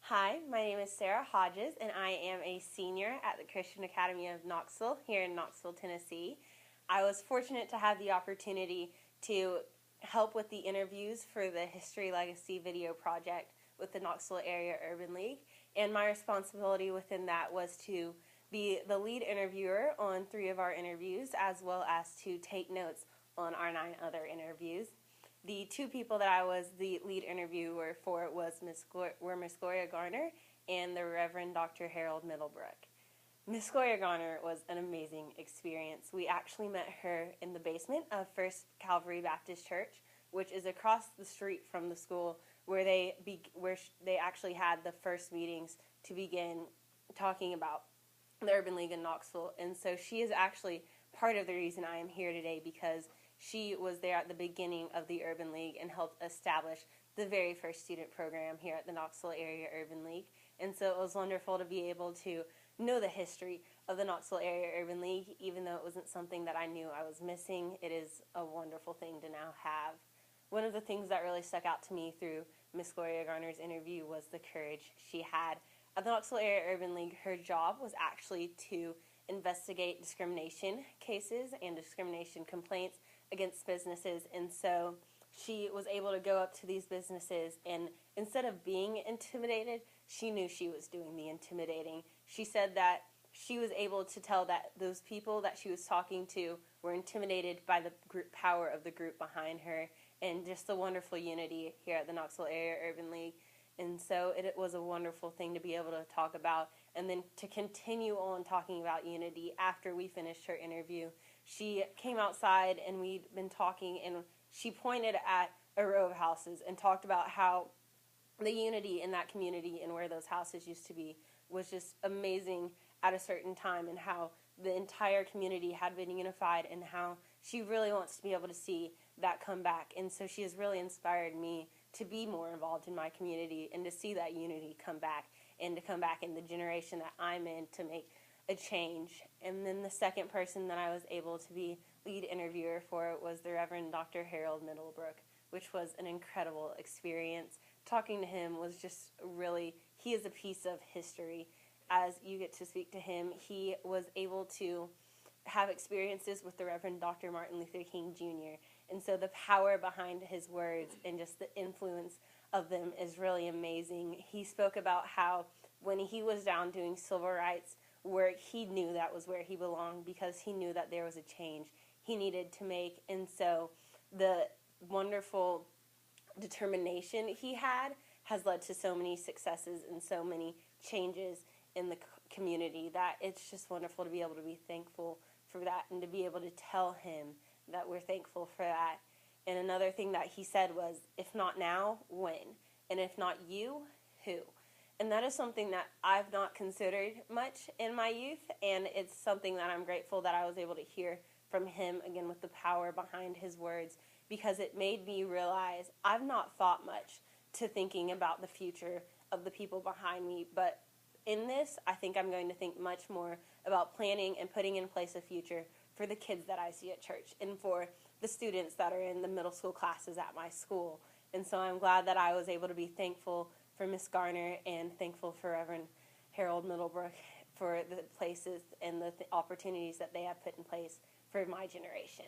Hi, my name is Sarah Hodges, and I am a senior at the Christian Academy of Knoxville here in Knoxville, Tennessee. I was fortunate to have the opportunity to help with the interviews for the History Legacy video project with the Knoxville Area Urban League, and my responsibility within that was to be the lead interviewer on 3 of our interviews, as well as to take notes on our 9 other interviews. The 2 people that I was the lead interviewer for were Miss Gloria Garner and the Reverend Dr. Harold Middlebrook. Miss Gloria Garner was an amazing experience. We actually met her in the basement of First Calvary Baptist Church, which is across the street from the school where they actually had the first meetings to begin talking about the Urban League in Knoxville. And so she is actually part of the reason I am here today, because she was there at the beginning of the Urban League and helped establish the very first student program here at the Knoxville Area Urban League. And so it was wonderful to be able to know the history of the Knoxville Area Urban League, even though it wasn't something that I knew I was missing. It is a wonderful thing to now have. One of the things that really stuck out to me through Miss Gloria Garner's interview was the courage she had. At the Knoxville Area Urban League, her job was actually to investigate discrimination cases and discrimination complaints against businesses, and so she was able to go up to these businesses, and instead of being intimidated, she knew she was doing the intimidating. She said that she was able to tell that those people that she was talking to were intimidated by the group power of the group behind her, and just the wonderful unity here at the Knoxville Area Urban League. And so it was a wonderful thing to be able to talk about, and then to continue on talking about unity after we finished her interview. She came outside and we'd been talking, and she pointed at a row of houses and talked about how the unity in that community and where those houses used to be was just amazing at a certain time, and how the entire community had been unified, and how she really wants to be able to see that come back. And so she has really inspired me to be more involved in my community and to see that unity come back, and to come back in the generation that I'm in to make a change. And then the second person that I was able to be lead interviewer for was the Reverend Dr. Harold Middlebrook, which was an incredible experience. Talking to him was just really, he is a piece of history. As you get to speak to him, he was able to have experiences with the Reverend Dr. Martin Luther King Jr., and so the power behind his words and just the influence of them is really amazing. He spoke about how when he was down doing civil rights work, he knew that was where he belonged, because he knew that there was a change he needed to make. And so the wonderful determination he had has led to so many successes and so many changes in the community, that it's just wonderful to be able to be thankful for that, and to be able to tell him that we're thankful for that. And another thing that he said was, if not now, when? And if not you, who? And that is something that I've not considered much in my youth, and it's something that I'm grateful that I was able to hear from him, again with the power behind his words, because it made me realize I've not thought much to thinking about the future of the people behind me, but in this, I think I'm going to think much more about planning and putting in place a future for the kids that I see at church, and for the students that are in the middle school classes at my school. And so I'm glad that I was able to be thankful for Miss Garner, and thankful for Reverend Harold Middlebrook for the places and the opportunities that they have put in place for my generation.